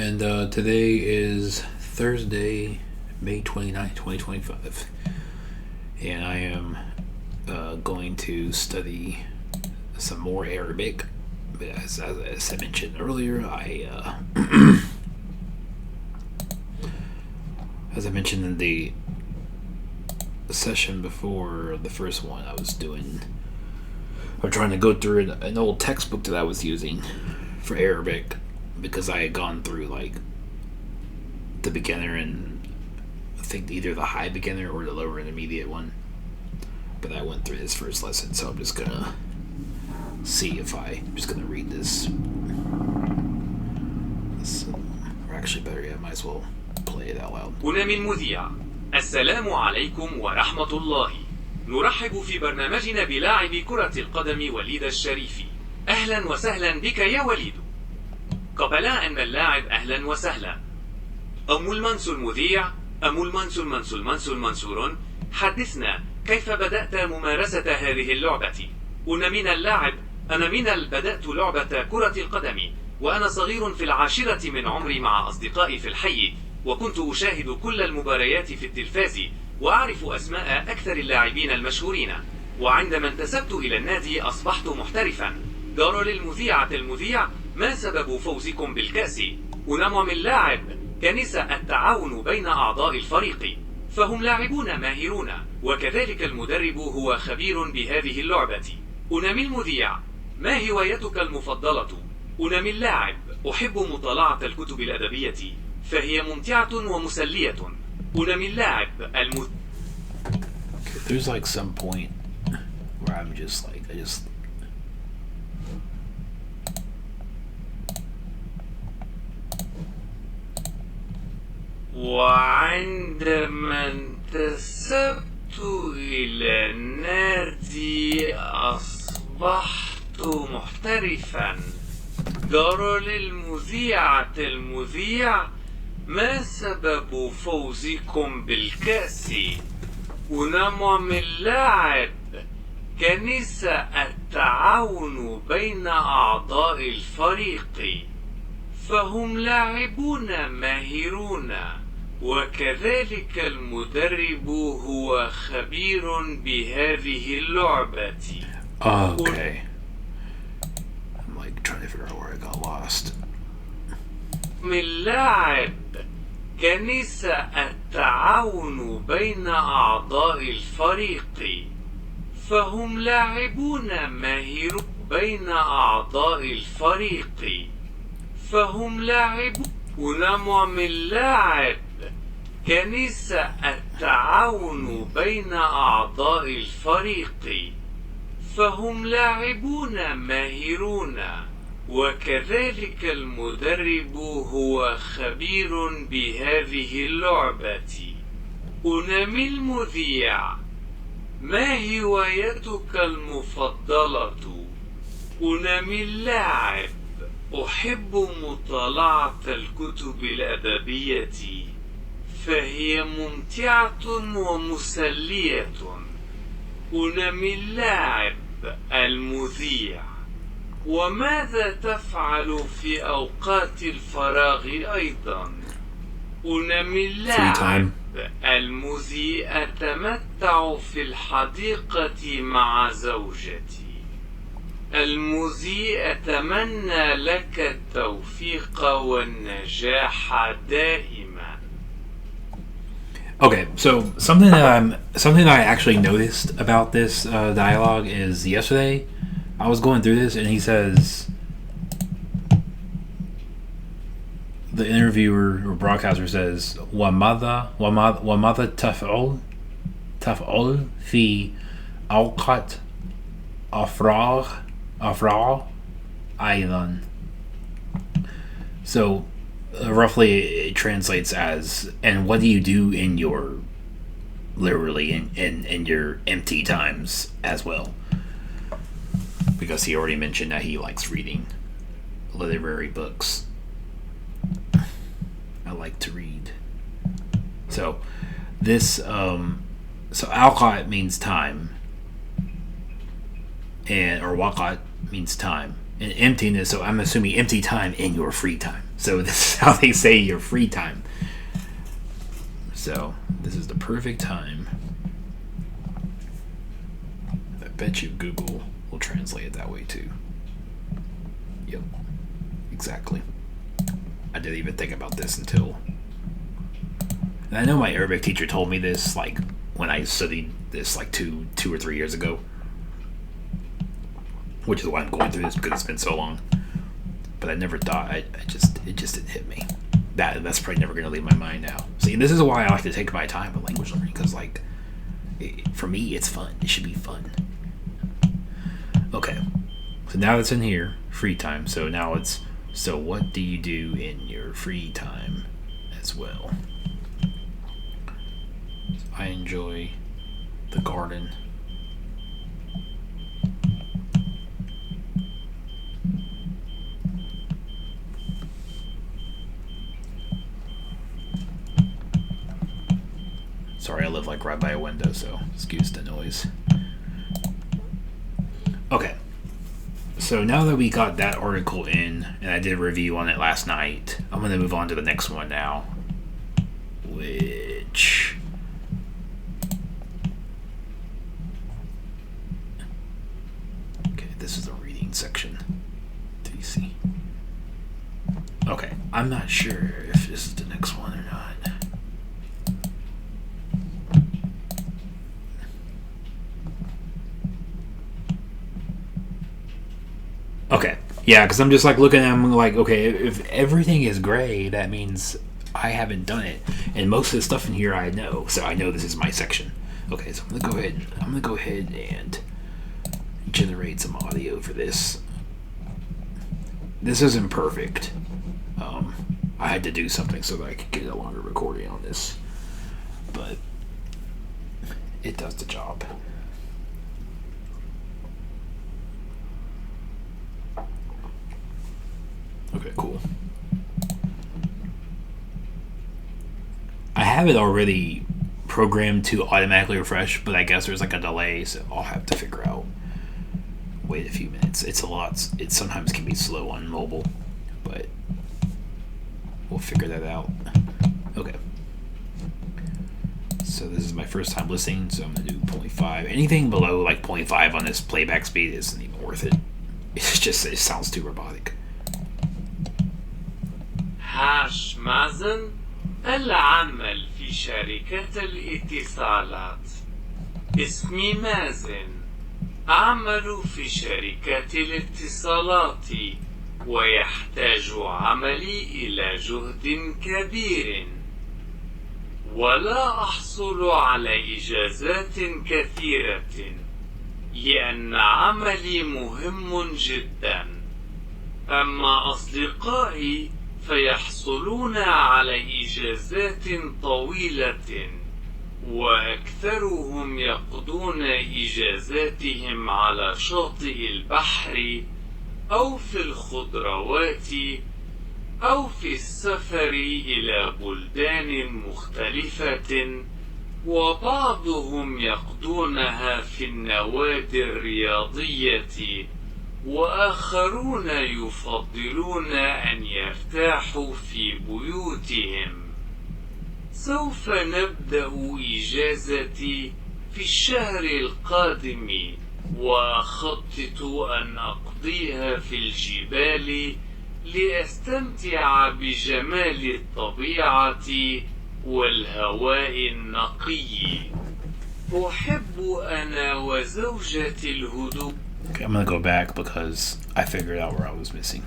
And today is Thursday, May 29th, 2025. And I am going to study some more Arabic. But as I mentioned earlier, as I mentioned in the session before the first one, I'm trying to go through an old textbook that I was using for Arabic, because I had gone through like the beginner and I think either the high beginner or the lower intermediate one. But I went through this first lesson, so I'm just gonna see if I'm just gonna read this. Or actually, better yet, I might as well play it out loud. هنا من مذيع. السلام عليكم ورحمة الله. نرحب في برنامجنا بلاعب كرة القدم وليد الشريفي. أهلا وسهلا بك يا وليد. قبل أن اللاعب أهلا وسهلا. المنس المذيع، المنسور، حدثنا كيف بدأت ممارسة هذه اللعبة؟ أنا من بدأت لعبة كرة القدم وأنا صغير في 10 من عمري مع أصدقائي في الحي، وكنت أشاهد كل المباريات في التلفاز وأعرف أسماء أكثر اللاعبين المشهورين، وعندما انتسبت إلى النادي أصبحت محترفا. دار المذيع، ما سبب فوزكم بالكأس؟ من اللاعب كنس التعاون بين أعضاء الفريق، فهم لاعبون ماهرون، وكذلك المدرب هو خبير بهذه اللعبة. من المذيع، ما هوايتك المفضلة؟ من اللاعب، أحب مطالعة الكتب الأدبية، فهي ممتعة ومسلية. من اللاعب There's like some point where I'm just like, وعندما انتسبت إلى النادي أصبحت محترفا. دار المذيع، ما سبب فوزكم بالكأس؟ من اللاعب كنس التعاون بين أعضاء الفريق، فهم لاعبون ماهرون، وكذلك المدرب هو خبير بهذه اللعبة. Okay. I'm like trying to figure out where I got lost. من اللاعب كنس التعاون بين أعضاء الفريق، فهم لاعبون ماهرون بين أعضاء الفريق، فهم لاعبون. من اللاعب كنس التعاون بين أعضاء الفريق، فهم لاعبون ماهرون، وكذلك المدرب هو خبير بهذه اللعبة. من المذيع، ما هوايتك المفضلة؟ من اللاعب، أحب مطالعة الكتب الأدبية، فهي ممتعة ومسلية. من اللاعب المذيع، وماذا تفعل في أوقات الفراغ أيضا؟ من اللاعب المذيع، أتمتع في الحديقة مع زوجتي. المذيع، أتمنى لك التوفيق والنجاح دائما. Okay, so something that I actually noticed about this dialogue is yesterday I was going through this and he says, the interviewer or broadcaster says, وماذا تفعل في أوقات أفراغ أيضا. So roughly it translates as, and what do you do in your, literally in your empty times as well, because he already mentioned that he likes reading literary books. I like to read. So this so awqat means time, and or waqat means time, and emptiness, so I'm assuming empty time in your free time. So this is how they say your free time. So this is the perfect time. I bet you Google will translate it that way too. Yep, exactly. I didn't even think about this until... And I know my Arabic teacher told me this like when I studied this like two or 3 years ago, which is why I'm going through this, because it's been so long. But I never thought, it just didn't hit me. That's probably never going to leave my mind now. See, and this is why I like to take my time with language learning, because like, for me, it's fun. It should be fun. Okay, so now it's in here, free time. So now it's, so what do you do in your free time as well? I enjoy the garden. Sorry, I live like right by a window, so excuse the noise. Okay, so now that we got that article in, and I did a review on it last night, I'm going to move on to the next one now, which... Okay, this is the reading section. Do you see? Okay, I'm not sure if this is the next one or not. Okay, yeah, because I'm just like looking at them like, okay, if everything is gray, that means I haven't done it. And most of the stuff in here I know, so I know this is my section. Okay, so I'm gonna go ahead and generate some audio for this. This isn't perfect. I had to do something so that I could get a longer recording on this, but it does the job. Okay, cool. I have it already programmed to automatically refresh, but I guess there's like a delay, so I'll have to figure out. Wait a few minutes. It sometimes can be slow on mobile, but we'll figure that out. Okay. So this is my first time listening, so I'm gonna do 0.5. Anything below like 0.5 on this playback speed isn't even worth it. It sounds too robotic. هاش مازن العمل في شركة الاتصالات. اسمي مازن، أعمل في شركة الاتصالات، ويحتاج عملي إلى جهد كبير، ولا أحصل على إجازات كثيرة، لأن عملي مهم جدا. أما أصدقائي فيحصلون على إجازات طويلة، وأكثرهم يقضون إجازاتهم على شاطئ البحر أو في الخضروات أو في السفر إلى بلدان مختلفة، وبعضهم يقضونها في النوادي الرياضية، وآخرون يفضلون أن يرتاحوا في بيوتهم. سوف نبدأ إجازتي في الشهر القادم، وأخطط أن أقضيها في الجبال لأستمتع بجمال الطبيعة والهواء النقي. أحب أنا وزوجتي الهدوء. Okay, I'm gonna go back because I figured out where I was missing.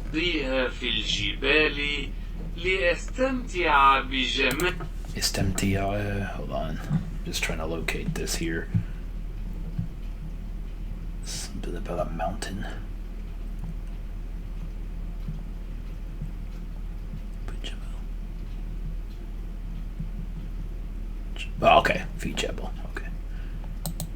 أقضيها في الجبال لأستمتع بجمال. Hold on. Just trying to locate this here. Something about a mountain. Oh, okay. في جبل. Okay.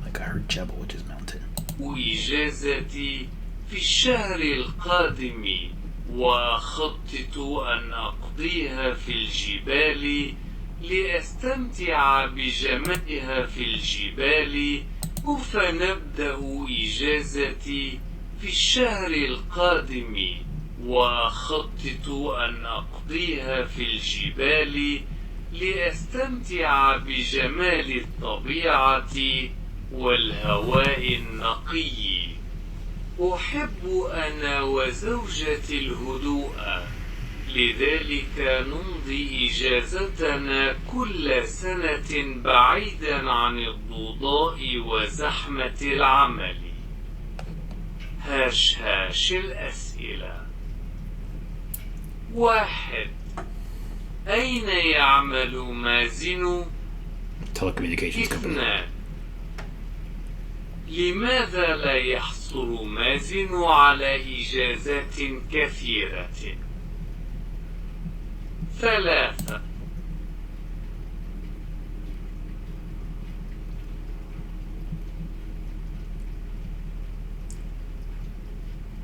Like I heard جبل, which is mountain. إجازتي في الشهر القادم، وأخطط أن أقضيها في الجبال لأستمتع بجمالها في الجبال. فنبدأ إجازتي في الشهر القادم، وأخطط أن أقضيها في الجبال لأستمتع بجمال الطبيعة والهواء النقي. أحب أنا وزوجتي الهدوء، لذلك نمضي إجازتنا كل سنة بعيدا عن الضوضاء وزحمة العمل. هاش الأسئلة. 1. أين يعمل مازن؟ Telecommunications company. 2. لماذا لا يحصل مازن على إجازات كثيرة؟ 3.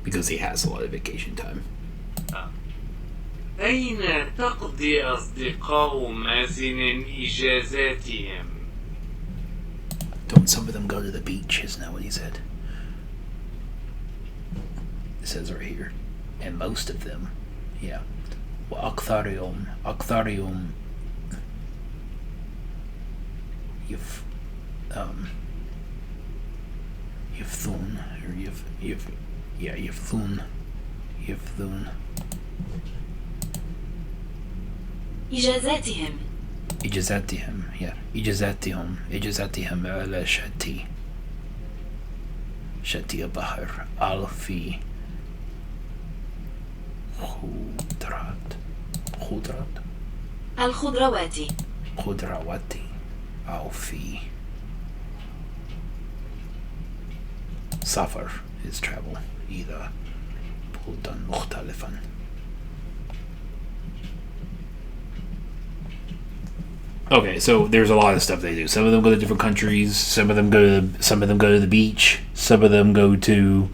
Because he has a lot of vacation time. أين تقضي أصدقاء مازن إجازاتهم؟ Don't some of them go to the beach? Isn't that what he said? It says right here. And most of them. Yeah. وأكثرهم يفثون or يفثون إجازاتهم على شتي البحر في الخضروات أو في سفر is travel إذا بلدا مختلفا. Okay, so there's a lot of stuff they do. Some of them go to different countries. Some of them go to the beach. Some of them go to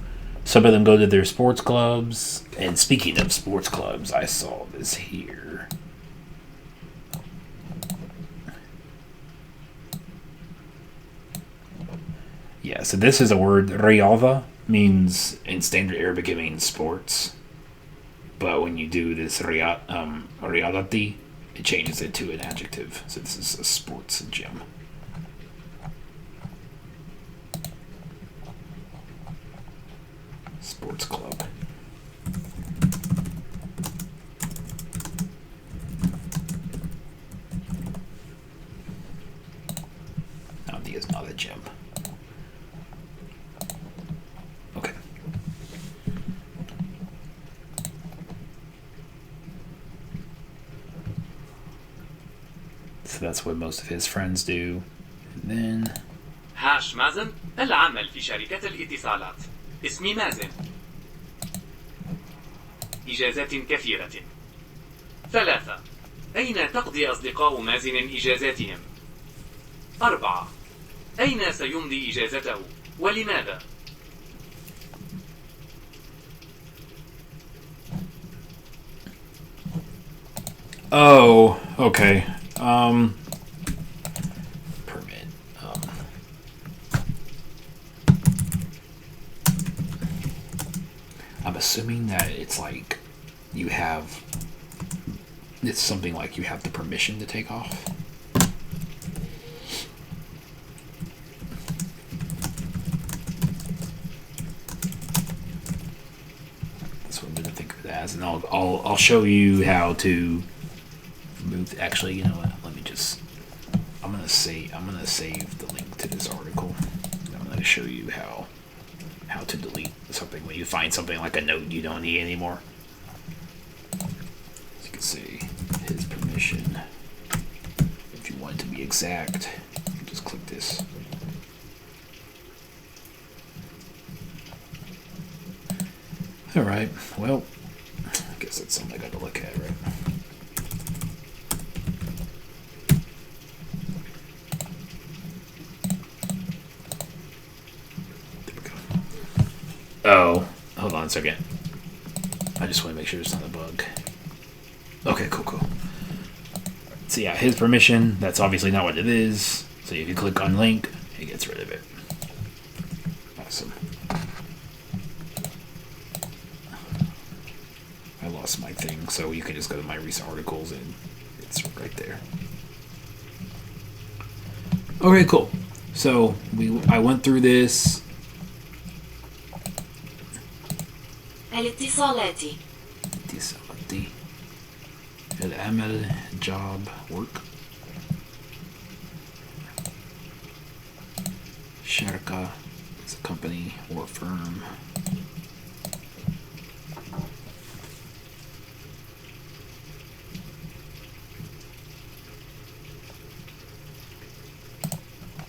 their sports clubs. And speaking of sports clubs, I saw this here. Yeah, so this is a word. Riyadha means, in standard Arabic, it means sports. But when you do this riyadati, it changes it to an adjective. So this is a sports gym. Sports club. Nadi is not a gym. Okay. So that's what most of his friends do. And then هاش مازن العمل في شركة الاتصالات. اسمي مازن. إجازات كثيرة. 3. أين تقضي أصدقاء مازن إجازاتهم؟ 4. أين سيمضي إجازته ولماذا؟ Oh, okay. Permit. I'm assuming that it's like it's something like you have the permission to take off. That's what I'm gonna think of it as, and I'll show you how to move. Actually, you know what? Let me just. I'm gonna save the link to this article. I'm gonna show you how to delete something when you find something like a note you don't need anymore. As you can see, his permission. If you want it to be exact, you just click this. All right. Well, I guess that's something I got to look at, right? Oh, hold on a second. I just want to make sure it's not a bug. Okay, cool. So yeah, his permission, that's obviously not what it is. So if you click on link, it gets rid of it. Awesome. everything, so you can just go to my recent articles and it's right there. Okay, cool. So I went through this. الاتصالات العمل, job, work. شركة is a company or a firm.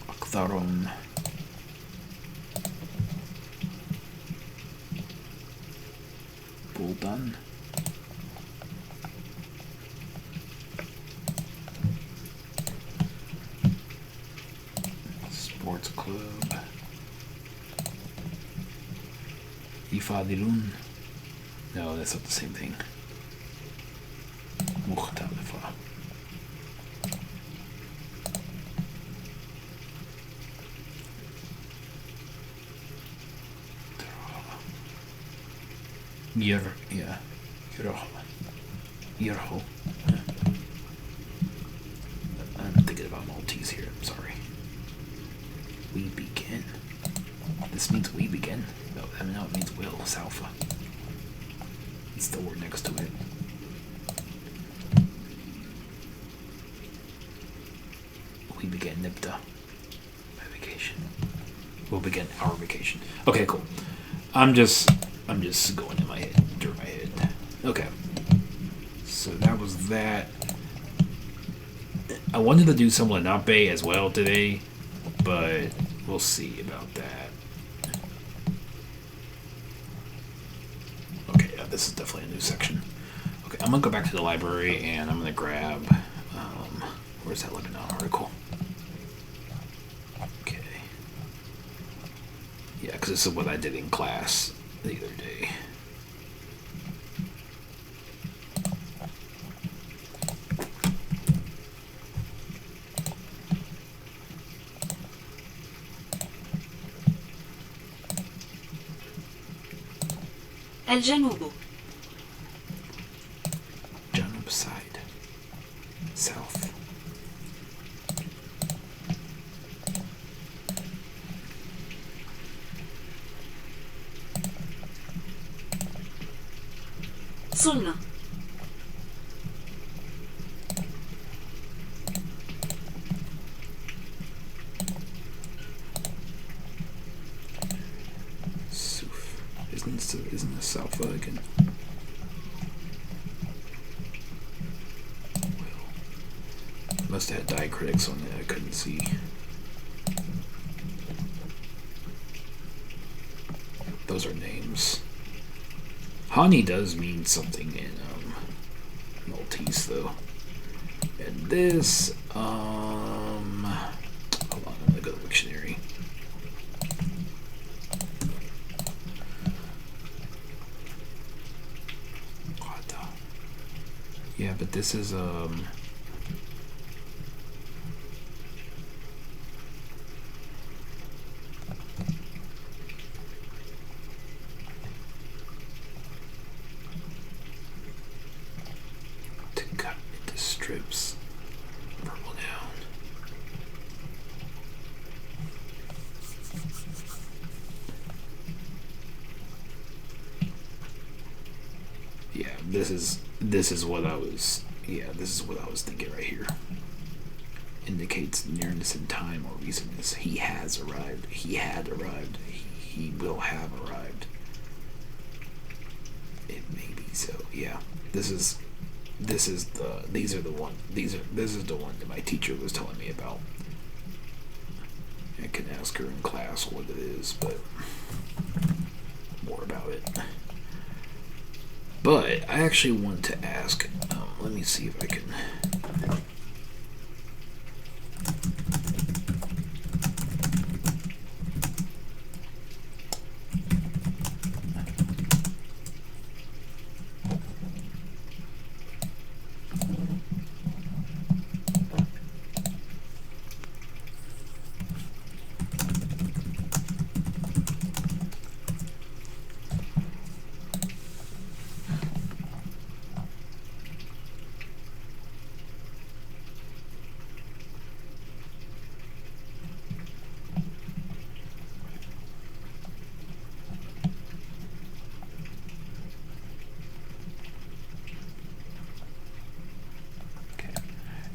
أكثرهم بلدان. Sports club. يفاضلون. No, that's not the same thing. مختلفة. يرحل. I'm thinking about Maltese here. I'm sorry. We begin. This means we begin. No, it means will. Salfa. It's the word next to it. We begin Nipta. My vacation. We'll begin our vacation. Okay, cool. I'm just going in my head, through my head. Okay. So that was that. I wanted to do some Lenape as well today, but we'll see about that. Okay, yeah, this is definitely a new section. Okay, I'm gonna go back to the library and I'm gonna grab, where's that Lebanon article? Okay. Yeah, because this is what I did in class the other day. الجنوب جنوب side. South. صلنا Suf. Isn't this South again? Well, must have had diacritics on it. I couldn't see. Those are names. Honey does mean something in Maltese, though. And this, hold on, I'm gonna go to the dictionary. Yeah, but this is to cut into strips, purple down. Yeah, this is what I was thinking right here. Indicates nearness in time or recentness. He has arrived. He had arrived. He will have arrived. It may be so. Yeah. This is the one that my teacher was telling me about. I can ask her in class what it is, but more about it. But I actually want to ask, let me see if I can.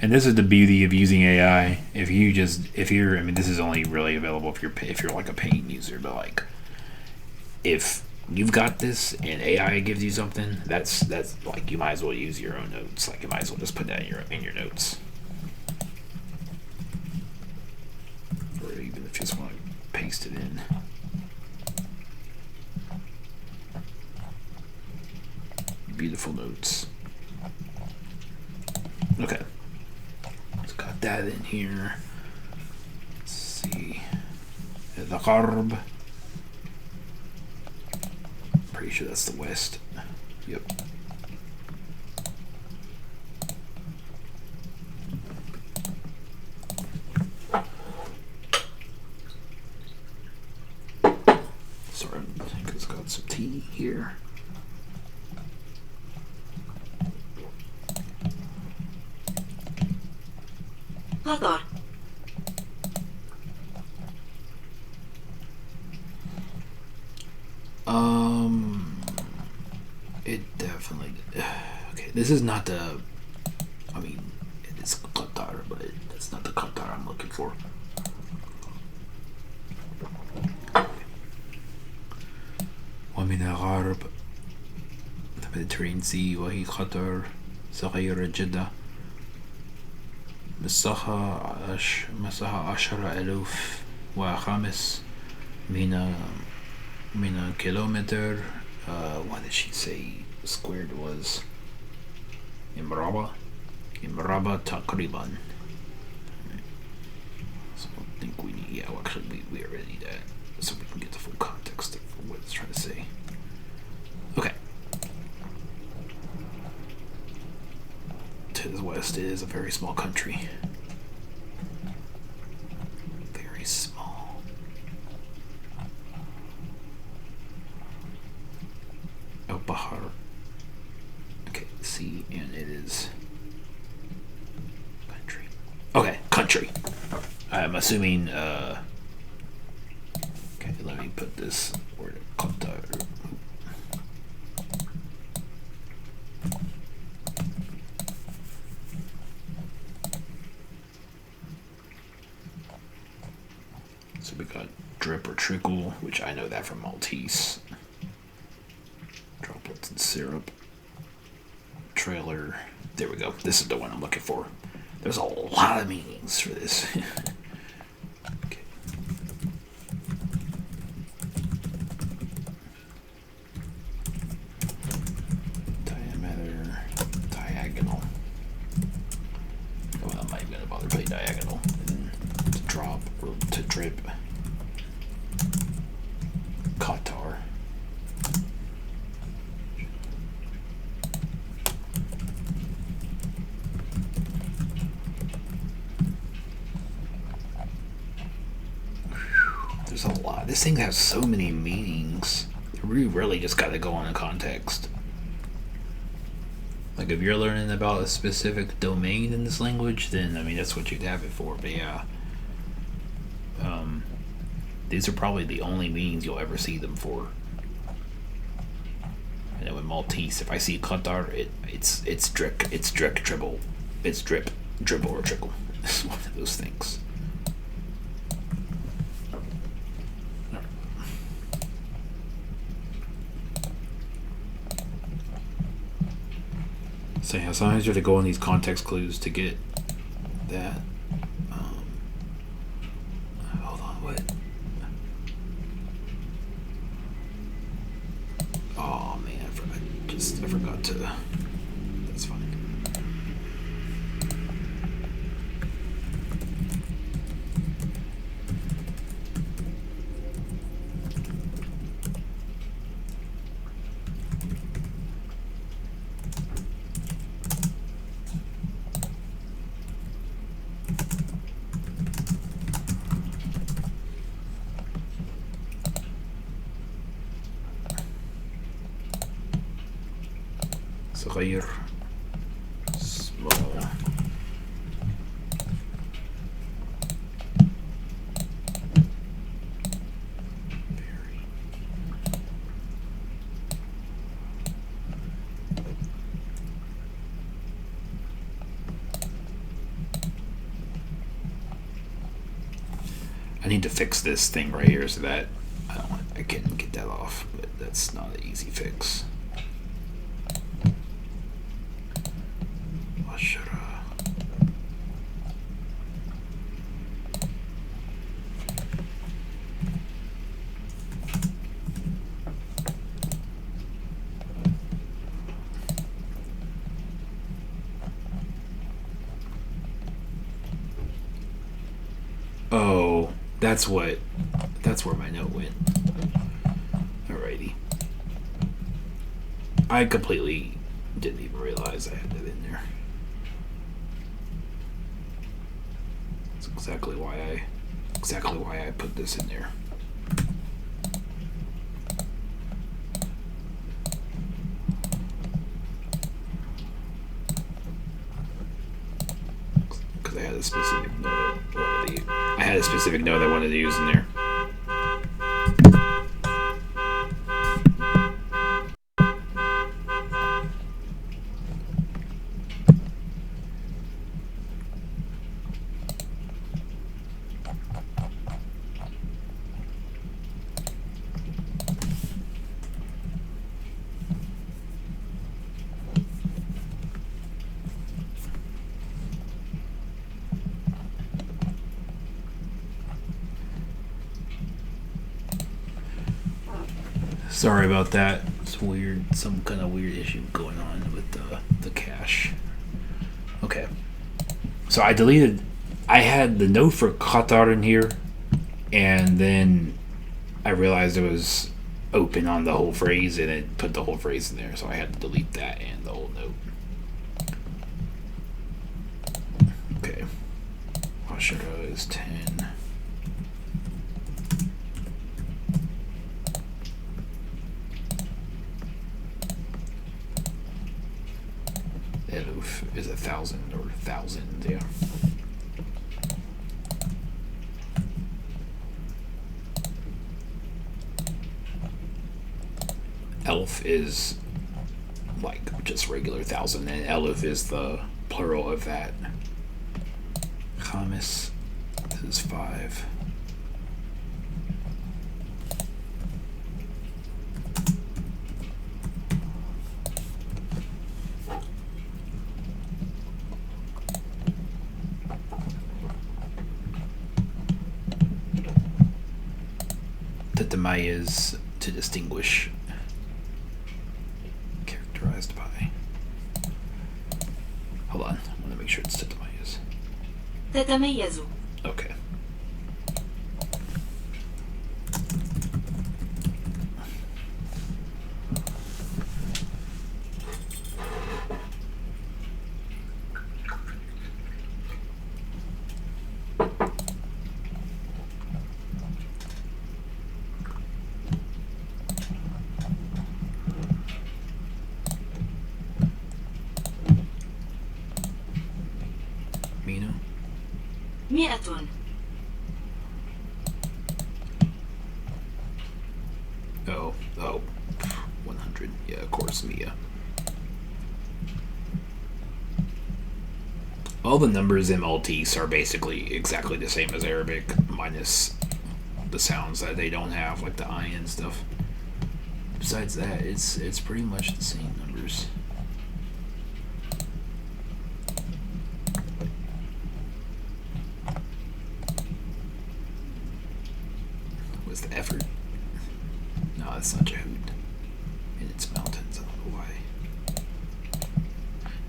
And this is the beauty of using AI. If you're, I mean, this is only really available if you're like a paying user, but like, if you've got this and AI gives you something, that's like, you might as well use your own notes. Like, you might as well just put that in your notes, or even if you just want to paste it in. Beautiful notes. Okay. Got that in here. Let's see. The Gharb. Pretty sure that's the west. Yep. Sorry, I think it's got some tea here. قطر. It definitely. Okay, this is not the. I mean, it is Qatar, but it's not the Qatar I'm looking for. ومن الغرب the Mediterranean Sea وهي خطر صغيرة جدا مساحة 10,005 من كيلومتر. What did she say squared was? إمرابة تقريبا. So I think we need, yeah, well, actually we already need that, so we can get the full context of what it's trying to say. Okay. To the west is a very small country. Very small. Oh, Bahar. Okay, see, and it is country. Okay, country. I'm assuming, okay, let me put this word Qatar. So we got drip or trickle, which I know that from Maltese. Droplets and syrup. Trailer. There we go. This is the one I'm looking for. There's a lot of meanings for this. Okay. Diameter. Diagonal. Well, I'm not even going to bother putting diagonal. And to drop or to drip. Qatar. There's a lot. This thing has so many meanings. We really just got to go on a context. Like, if you're learning about a specific domain in this language, then, I mean, that's what you'd have it for. But yeah, these are probably the only meanings you'll ever see them for. And then with Maltese, if I see Qatar, it's drip, dribble, it's drip, dribble or trickle. It's one of those things. So yeah, sometimes you have to go on these context clues to get that. Hold on, what? Oh man, I forgot to. That's fine. صغير. Small. Very. I need to fix this thing right here so that I can get that off, but that's not an easy fix. Oh, that's where my note went. Alrighty. I completely didn't even realize I had that in there. That's exactly why I put this in there. Because I had a specific note I wanted to use in there. Sorry about that. It's weird. Some kind of weird issue going on with the cache. Okay. So I had the note for Qatar in here, and then I realized it was open on the whole phrase, and it put the whole phrase in there, so I had to delete that and the whole note. Okay. Ashara is 10. Eluf is 1,000 or 1,000, yeah. Elf is like just regular 1,000, and Eluf is the plural of that. Khamis is 5. Tatamayas to distinguish, characterized by. Hold on, I want to make sure it's tatamayas. تتميز. Okay. Mina? 100. Oh, 100. Yeah, of course, Mia. All the numbers in Maltese are basically exactly the same as Arabic, minus the sounds that they don't have, like the I and stuff. Besides that, it's pretty much the same numbers. What's the effort? No, it's not Jehud. And it's mountains, I don't know why.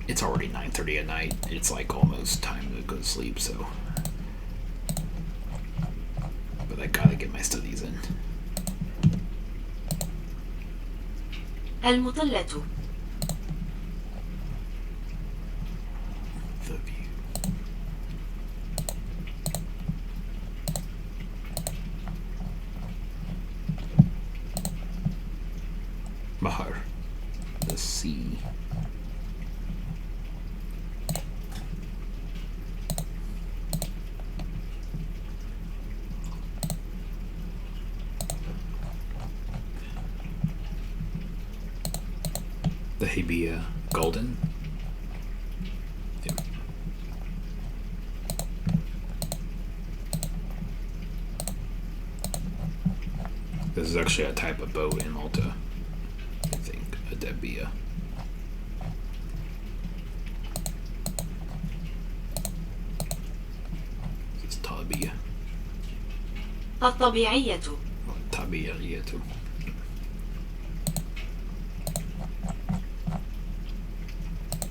It's already 9:30 at night. It's like almost time to go to sleep, so. But I gotta get my studies in. المطلة. The view. Bahar. The sea. The Hibia golden. Yep. this is actually a type of boat in Malta. I think a debia. This is tabia. الطبيعية. طبيعية.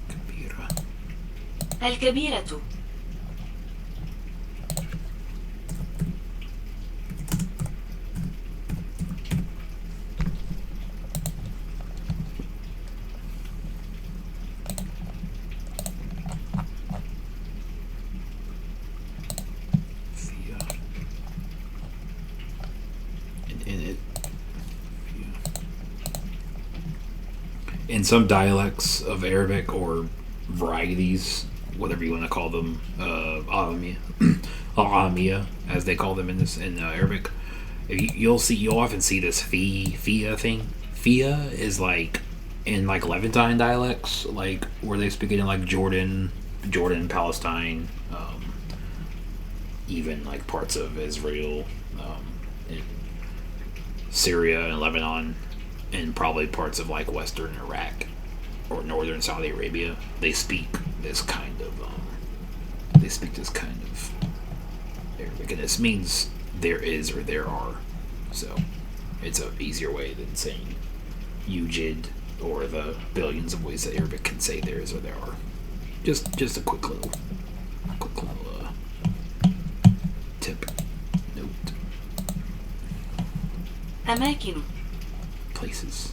كبيرة. الكبيرة. In some dialects of Arabic or varieties, whatever you want to call them, Aramiya, as they call them in Arabic, you'll often see this fia thing. Fia is like in like Levantine dialects, like where they speak it in like Jordan, Palestine, even like parts of Israel, in Syria and Lebanon, and probably parts of like Western Iraq or Northern Saudi Arabia. They speak this kind of Arabic, and this means there is or there are. So it's an easier way than saying yujid or the billions of ways that Arabic can say there is or there are. Just a quick little tip note. أماكن. Places.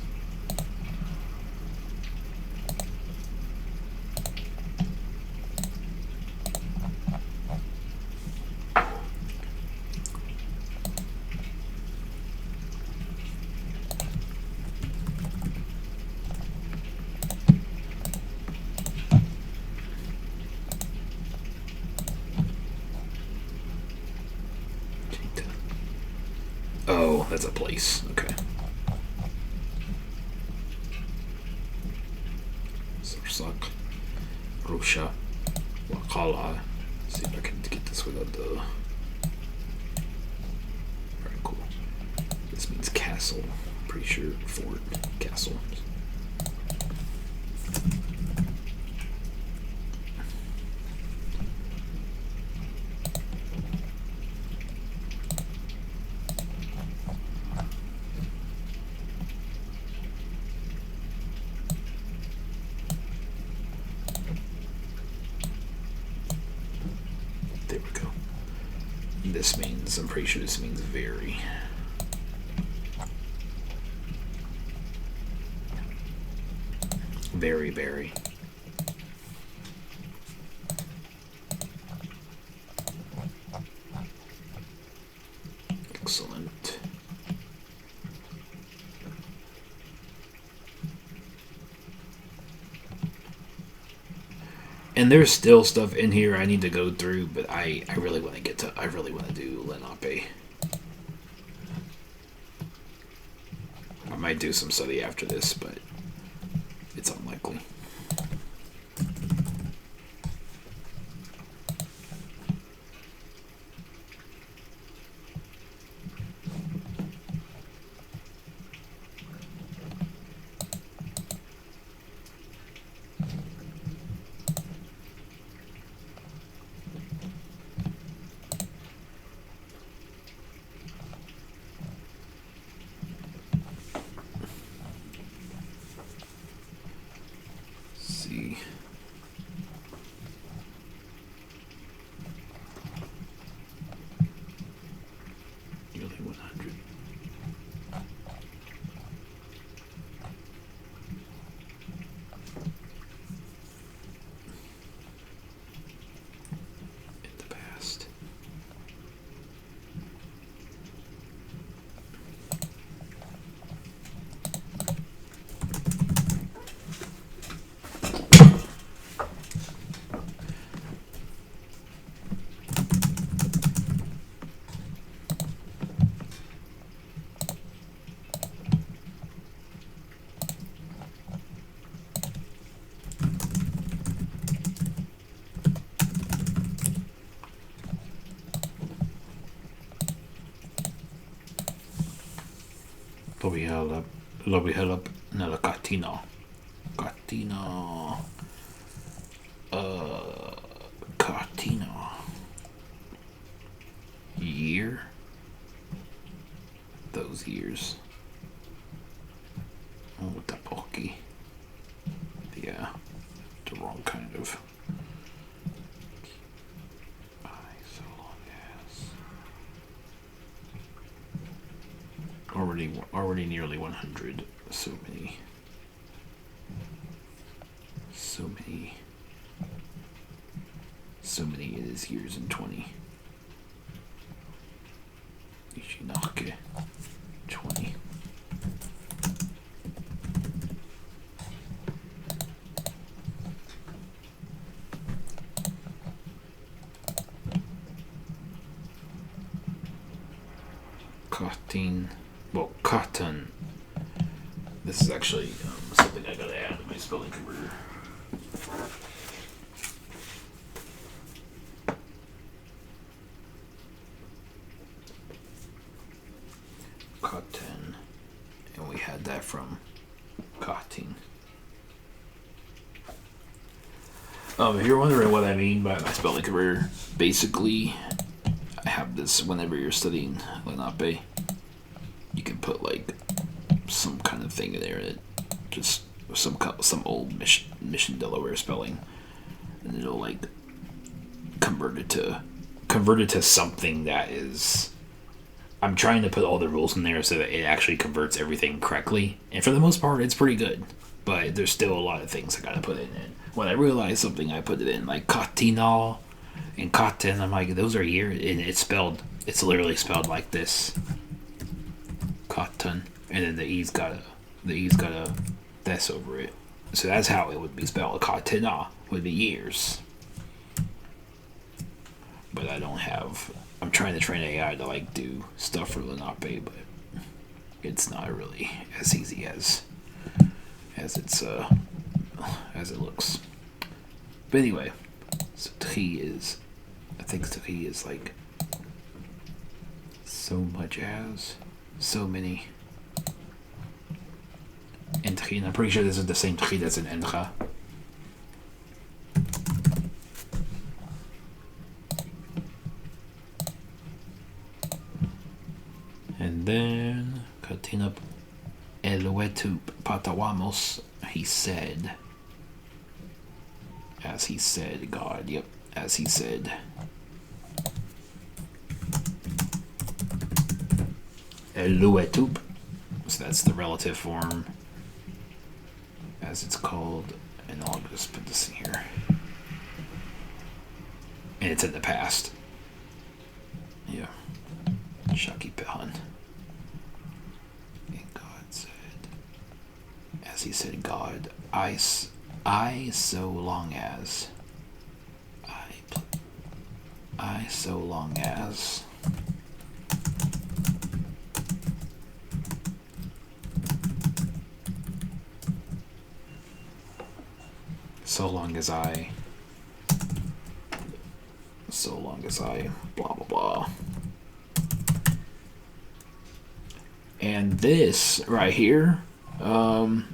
Oh, that's a place. Okay. Sarsak, Rusha, قلعة. See if I can get this without the. Alright, cool. This means castle. Pretty sure fort, castle. There we go. This means, I'm pretty sure this means very. Very, very. Excellent. And there's still stuff in here I need to go through, but I really want to do Lenape. I might do some study after this, but it's unlikely. Lobihelap na Katino. Katino. Katino. Year? Those years. Oh, tapoki. Yeah, the wrong kind of. So long as. Already nearly 100. So many. It is years in 20. Ishinake 20. Cotton. This is actually something I gotta add to my spelling converter. Cotton, and we had that from cotton. If you're wondering what I mean by my spelling converter, basically, I have this whenever you're studying Lenape. You can put like some kind of thing in there that just some old Mission Delaware spelling, and it'll like convert it to something that is. I'm trying to put all the rules in there so that it actually converts everything correctly, and for the most part, it's pretty good. But there's still a lot of things I gotta put in. And when I realize something, I put it in, like Cottinal and cotton. I'm like, those are years, and it's literally spelled like this. Cotton, and then the E's got a this over it. So that's how it would be spelled. Cottina would be years. But I'm trying to train AI to like do stuff for Lenape, but it's not really as easy as it looks. But anyway, so I think Tri is like so much as, so many. And Tri, I'm pretty sure this is the same Tri that's in Endra. And then Katinap Eluetu Patawamos, he said, as he said, God, yep, as he said. Eluetup, so that's the relative form, as it's called, and I'll just put this in here. And it's in the past. Yeah. Shaki Pehan. And God said, as he said, God, I so long as, I so long as, so long as I, blah, blah, blah. And this right here,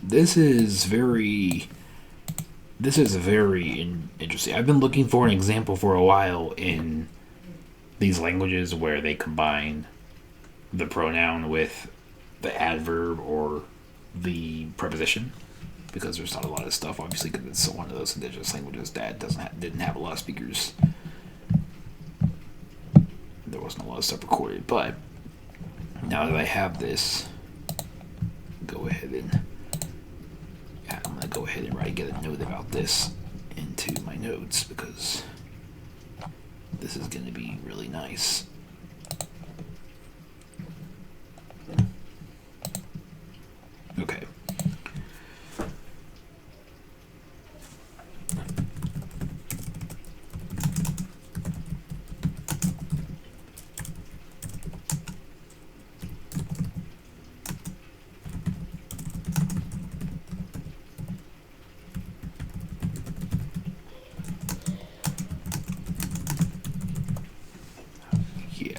this is very interesting. I've been looking for an example for a while in these languages where they combine the pronoun with the adverb or the preposition, because there's not a lot of stuff, obviously, because it's one of those indigenous languages that didn't have a lot of speakers. There wasn't a lot of stuff recorded, but now that I have this, go ahead and I'm gonna go ahead and get a note about this into my notes, because this is gonna be really nice. Okay.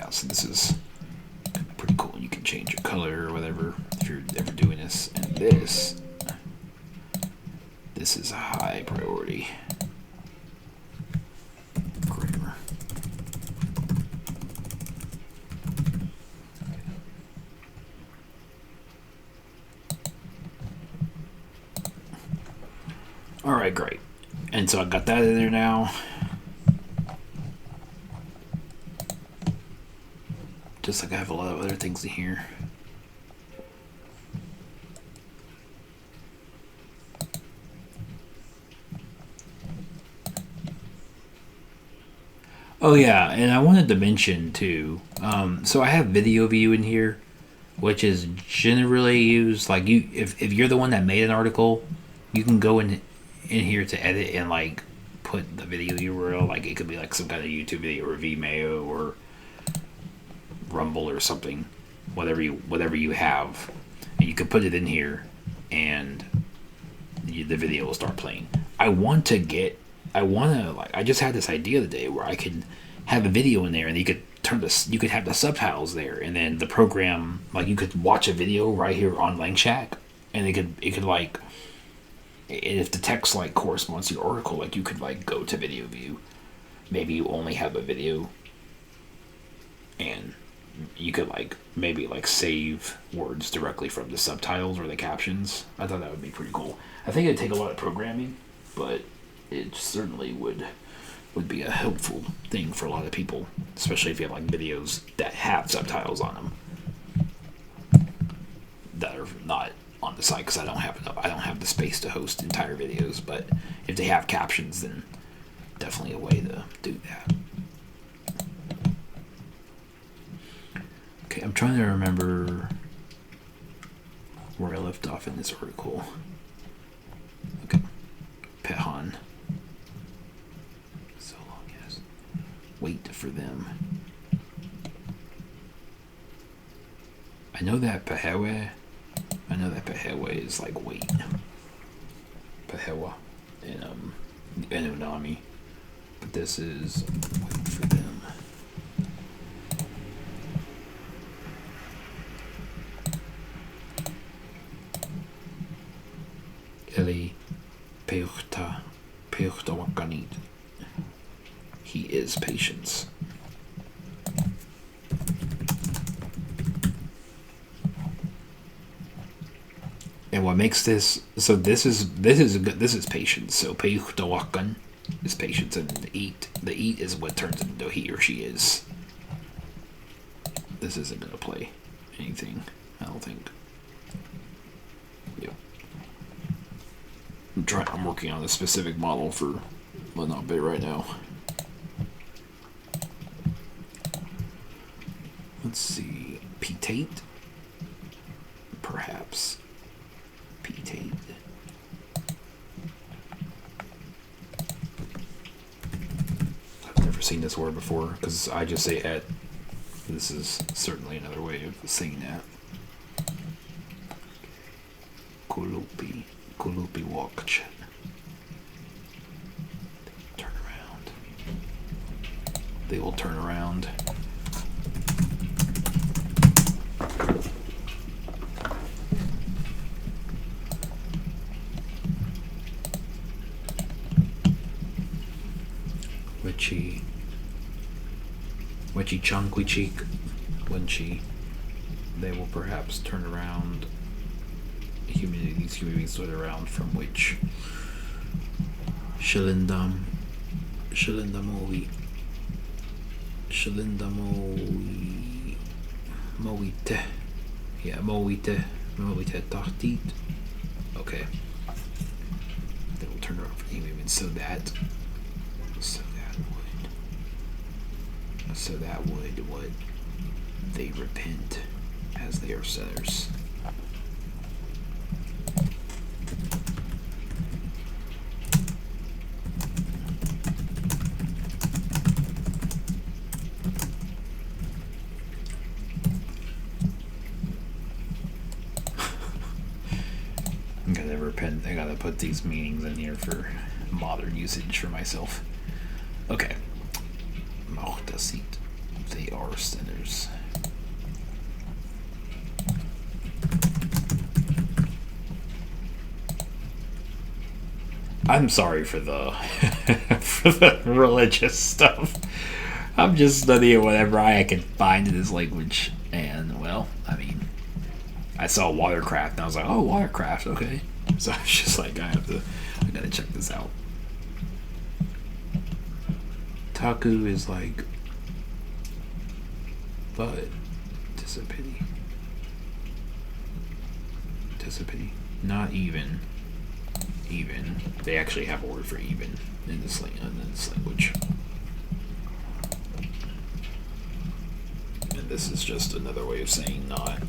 So this is pretty cool. You can change your color or whatever if you're Alright, great. And so I got that in there now. Just like I have a lot of other things in here. Oh yeah, and I wanted to mention too, so I have video view in here, which is generally used, like if you're the one that made an article, you can go in here to edit and like put the video URL, like it could be like some kind of YouTube video or Vimeo or Rumble or something, whatever you have, and you can put it in here, and the video will start playing. I just had this idea the day where I could have a video in there, and you could have the subtitles there, and then the program, like you could watch a video right here on Langshack, and it could like, if the text like corresponds to your article, like you could like go to video view. Maybe you only have a video, and you could like maybe like save words directly from the subtitles or the captions. I thought that would be pretty cool. I think it'd take a lot of programming, but it certainly would be a helpful thing for a lot of people, especially if you have like videos that have subtitles on them that are not on the site, because I don't have the space to host entire videos. But if they have captions, then definitely a way to do that. Okay, I'm trying to remember where I left off in this article. Okay, Pehan. So long, yes. Wait for them. I know that Pehewe is like wait. Pehewa in Unami. But this is wait for them. Eli pèmhakamik. He is patience. And what makes this, so this is patience. So pèmhakamik is patience, and the eat is what turns into he or she is. This isn't gonna play anything, I don't think. Yep. I'm working on a specific model for Lenape right now. Let's see, pètate, perhaps. Pètate. I've never seen this word before because I just say et. This is certainly another way of saying that. Kulupi watch. Turn around. They will turn around. Wichi changwichik. They will perhaps turn around. These human beings turn around, from which šilìntàmowitehahtit. Okay. They will turn around from human beings, so that would what they repent as they are sinners. I gotta put these meanings in here for modern usage for myself. Okay. Muhtasit. They are sinners. I'm sorry for the for the religious stuff. I'm just studying whatever I can find in this language, and well, I mean, I saw watercraft and I was like, oh, watercraft, okay. So I was just like, I I gotta check this out. Taku is like but dissipity. Not even. Even. They actually have a word for even in this language. And this is just another way of saying not.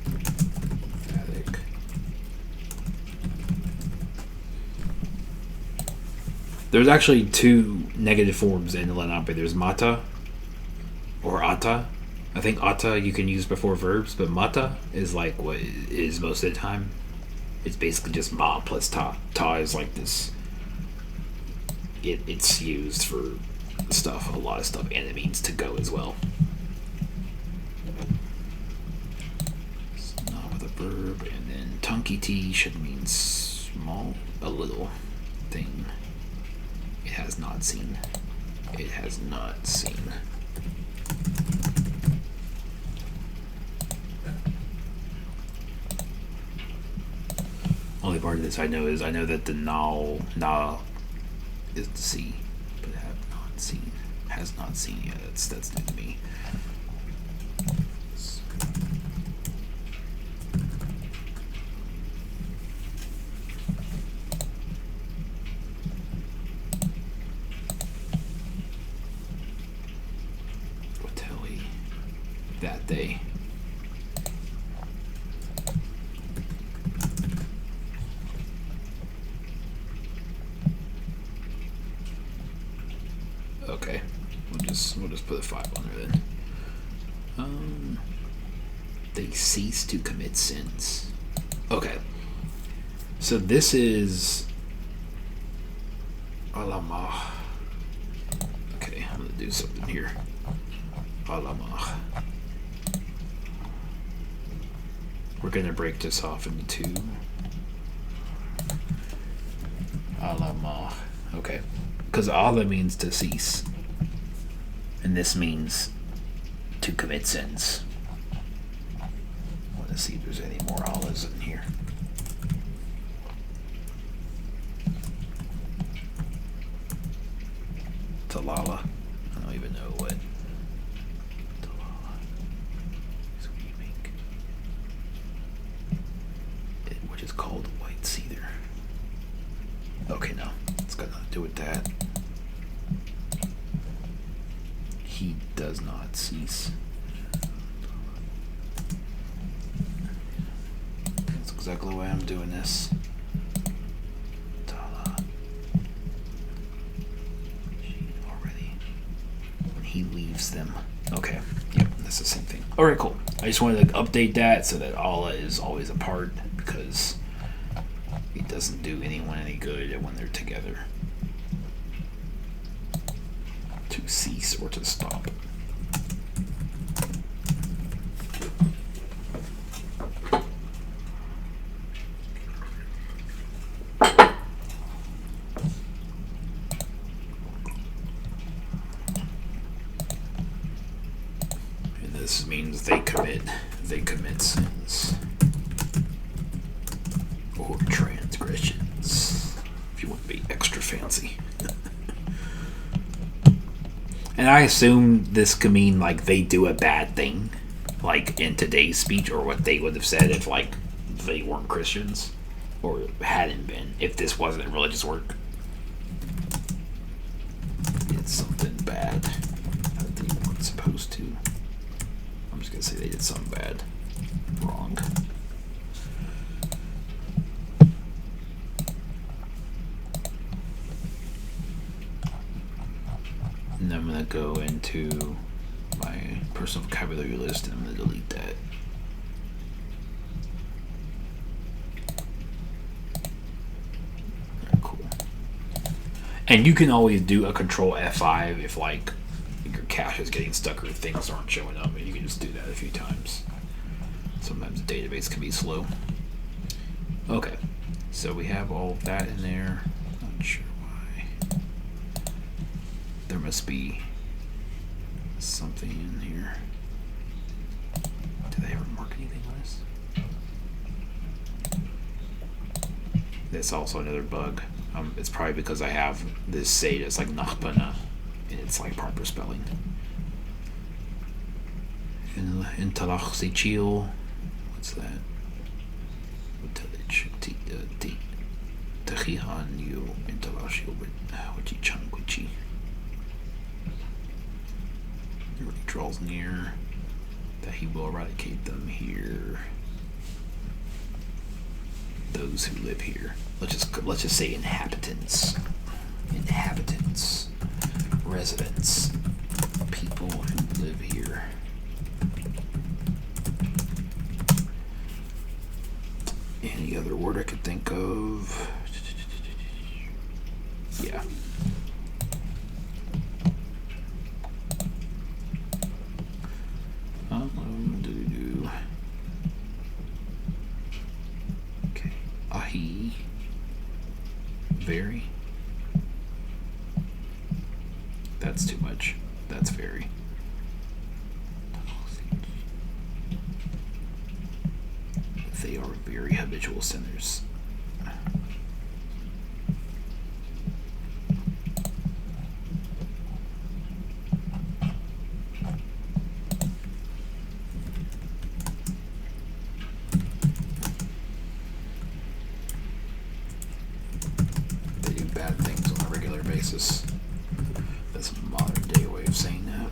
Emphatic. There's actually two negative forms in Lenape. There's mata or ata. I think ata you can use before verbs, but mata is like what it is most of the time. It's basically just ma plus ta. Ta is like this. It's used for stuff, a lot of stuff, and it means to go as well. It's not with a verb, and then tankiti should mean small, a little thing. It has not seen. It has not seen. Only part of this I know is that the na is to see, but have not seen. Has not seen yet. That's new to me. Watelli, that day. Okay, we'll just put a 5 on there then. They cease to commit sins. Okay, so this is alamah. Okay, I'm gonna do something here. Alamah. We're gonna break this off into 2. Alamah. Okay. Because Allah means to cease, and this means to commit sins. I want to see if there's any more Allahs in here. Talala. I don't even know what. Talala. Which is called white cedar. Okay, no. It's got nothing to do with that. He does not cease. That's exactly why I'm doing this. Already. When he leaves them. Okay. Yep, that's the same thing. Alright, cool. I just wanted to update that so that Allah is always apart, because it doesn't do anyone any good when they're together. To cease or to stop. And this means they commit sins or transgressions, if you want to be extra fancy. And I assume this could mean like they do a bad thing, like in today's speech, or what they would have said if like they weren't Christians or hadn't been, if this wasn't religious work. Did something bad that they weren't supposed to. I'm just gonna say they did something bad. Wrong. And I'm going to go into my personal vocabulary list and I'm going to delete that. Alright, cool. And you can always do a Control F5 if like your cache is getting stuck or things aren't showing up, and you can just do that a few times. Sometimes the database can be slow. Okay, so we have all of that in there. Not sure why. There must be something in here. Do they ever mark anything on this? That's also another bug. It's probably because I have this say that's like nachbana, and it's like proper spelling. ìkalìchi, what's that? When he draws near, that he will eradicate them here. Those who live here. Let's just say inhabitants. Inhabitants. Residents. People who live here. Any other word I could think of? Yeah. Okay. Ahi. Very. That's too much. That's very. They are very habitual sinners. They do bad things on a regular basis. That's a modern day way of saying that.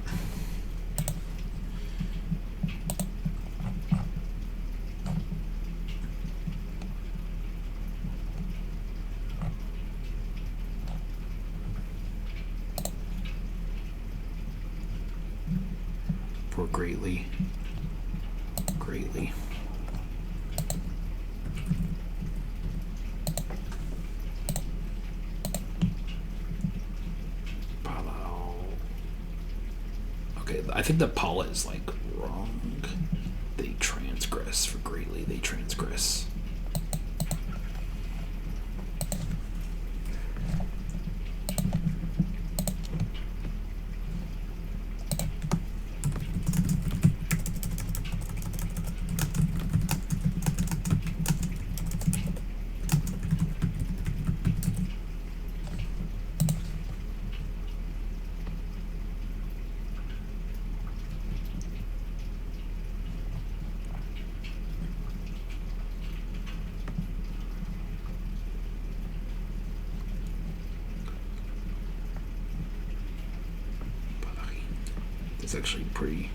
For greatly. Greatly. Okay, I think the pala is like wrong. They transgress. For greatly, they transgress. That's actually pretty.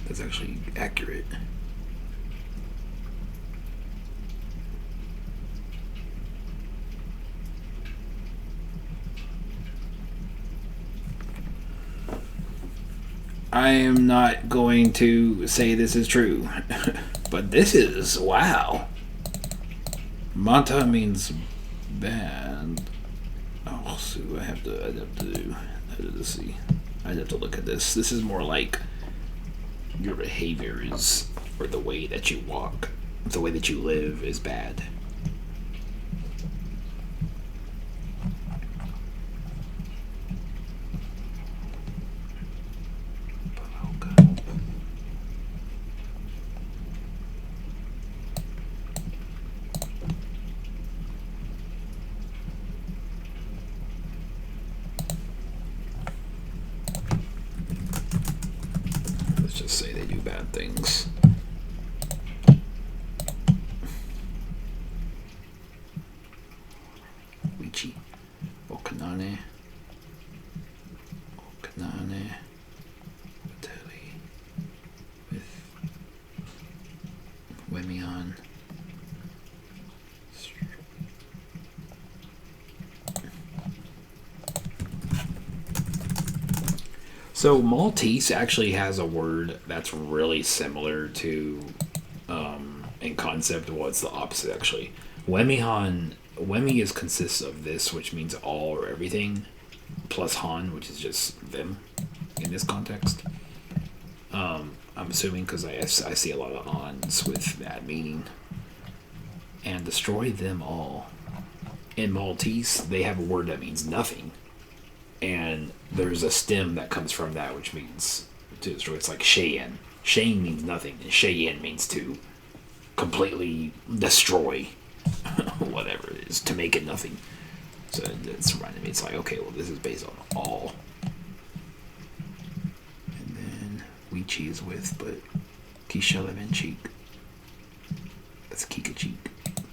That's actually accurate. I am not going to say this is true, but this is wow. Mata means bad. Oh, so I'd have to see. I'd have to look at this. This is more like your behaviors or the way that you walk, the way that you live is bad. Just say they do bad things. Wichi. Okanane. Bateli. With Wemion. So Maltese actually has a word that's really similar to, in concept, what's the opposite actually. Wemi consists of this, which means all or everything, plus Han, which is just them in this context. I'm assuming because I see a lot of Hans with that meaning. And destroy them all. In Maltese, they have a word that means nothing. And there's a stem that comes from that, which means to destroy. It's like Cheyenne. Cheyenne means nothing, and Cheyenne means to completely destroy whatever it is, to make it nothing. So it's reminding me, it's like, okay, well, this is based on all. And then we cheese with, but ìkalìchi. That's ìkalìchi.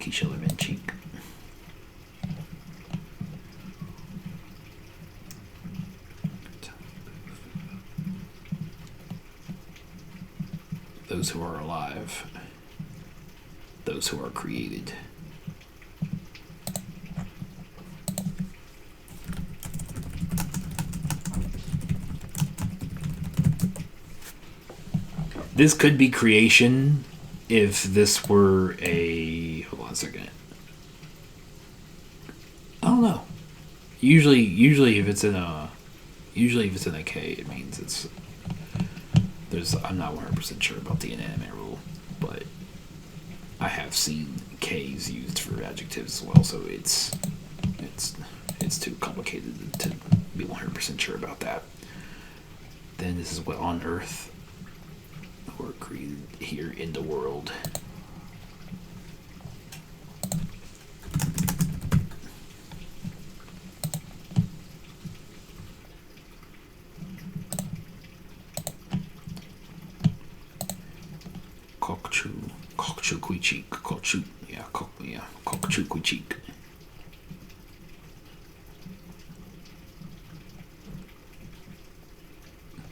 ìkalìchi. Those who are alive, those who are created. This could be creation if this were a... Hold on a second. I don't know. Usually if it's in a K, it means it's... I'm not 100% sure about the inanimate rule, but I have seen K's used for adjectives as well, so it's too complicated to be 100% sure about that. Then this is what on Earth, or created here in the world. Kokchukwichik.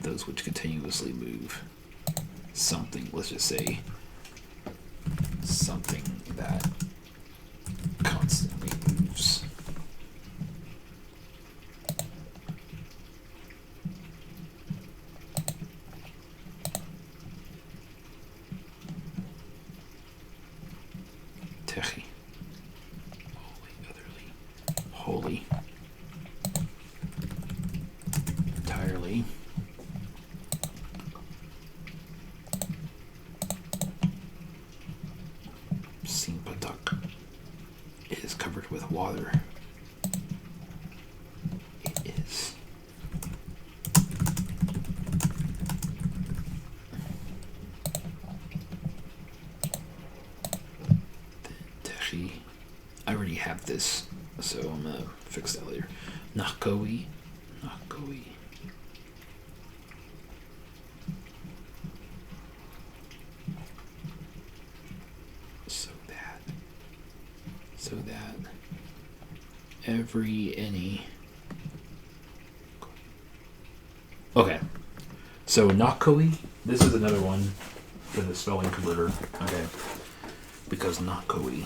Those which continuously move. Something, let's just say, something that constantly moves. Techi. Holy. Entirely. It is covered with water. It is. Techi. I already have this, so I'm gonna fix that later. Nakoi. So that every, any. Okay. So nakoi, this is another one for the spelling converter. Okay. Because nakoi,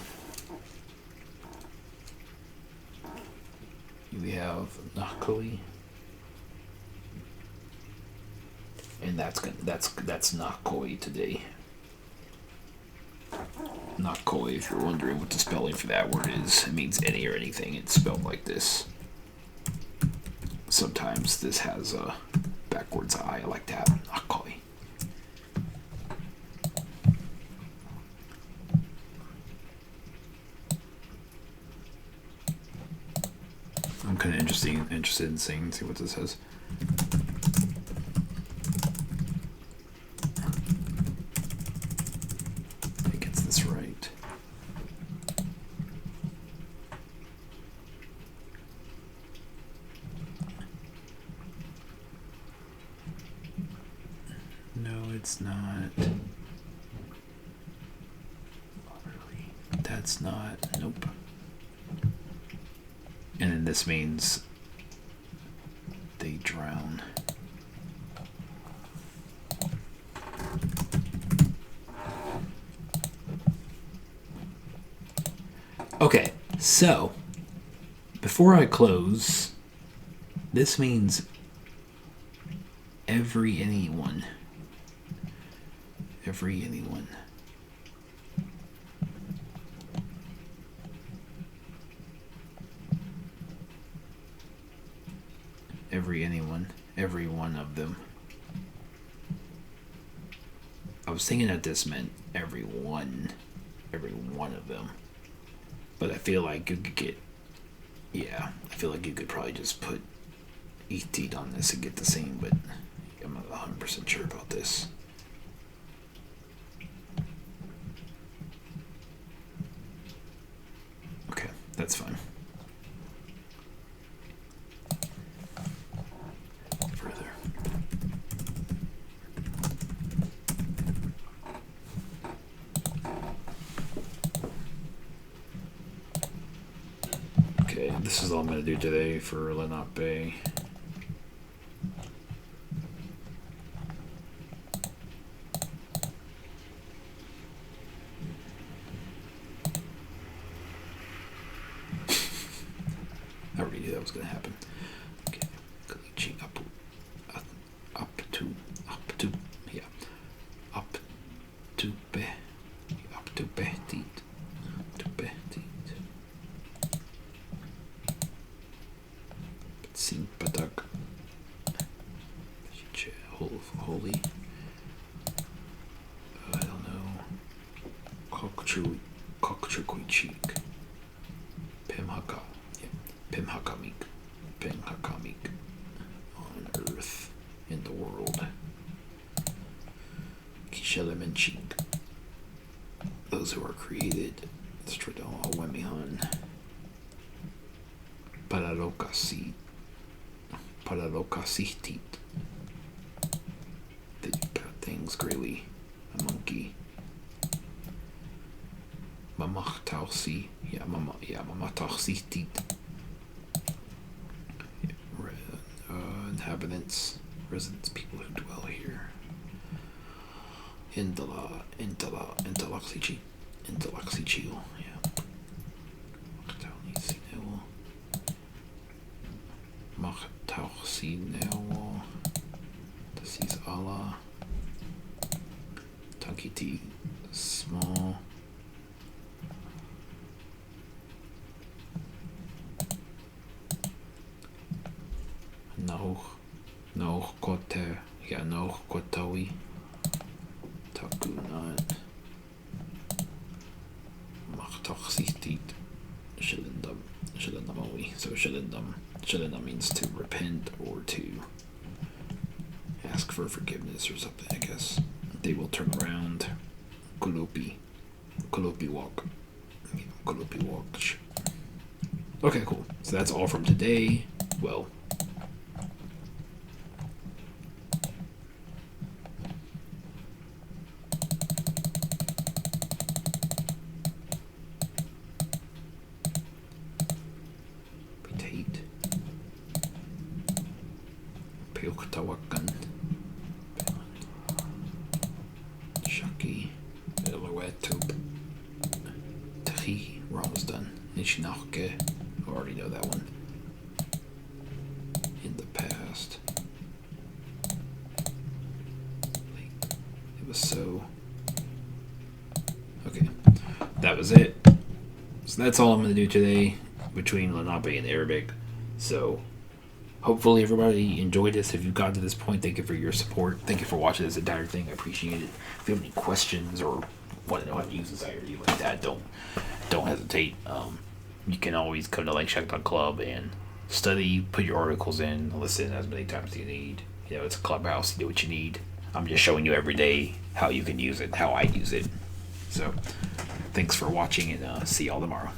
we have nakoi, and that's nakoi today. Nakoi, if you're wondering what the spelling for that word is, it means any or anything. It's spelled like this. Sometimes this has a backwards I like that. Nakoi. I'm kind of interested in seeing, see what this says. It gets this right. No, it's not. That's not. Nope. And then this means they drown. Okay, so before I close, this means every anyone. Every anyone. Every anyone, every one of them. I was thinking that this meant every one of them. But I feel like you could get, yeah, I feel like you could probably just put ET on this and get the same, but I'm not 100% sure about this. Okay, that's fine. is all I'm going to do today for Lenape. I already knew that was going to happen. Okay. Ìkalìchi up to behtit. Sin patak. Holy. I don't know. Kokchukuichik. Pèmhakamik. On earth, in the world. Šilìntàmowitehahtit. Those who are created. Stradal Wemihan. Paralokasitit. That you got things greatly. A monkey. Mamatausi. Mamatausitit. Inhabitants, residents, people who dwell here. ìkalìchi. Yeah. This is Allah. Tankiti, small. No kote. Yeah, no kotawi. Takunat. Machtachsitit. Šilìntàmowi. So Šilìntàm means to repent or to ask for forgiveness or something, I guess. They will turn around. Kulupi walk. Kulupi walk. Okay, cool. So that's all from today. Well, Shaki, we're almost done. Nishnachke, I already know that one. In the past. It was so. Okay, that was it. So that's all I'm going to do today between Lenape and Arabic. So hopefully everybody enjoyed this. If you've gotten to this point, thank you for your support. Thank you for watching this entire thing. I appreciate it. If you have any questions or want to know how to use this or anything like that, don't hesitate. You can always come to langshack.club and study, put your articles in, listen as many times as you need. You know, it's a clubhouse, you do what you need. I'm just showing you every day how you can use it, how I use it. So thanks for watching, and see y'all tomorrow.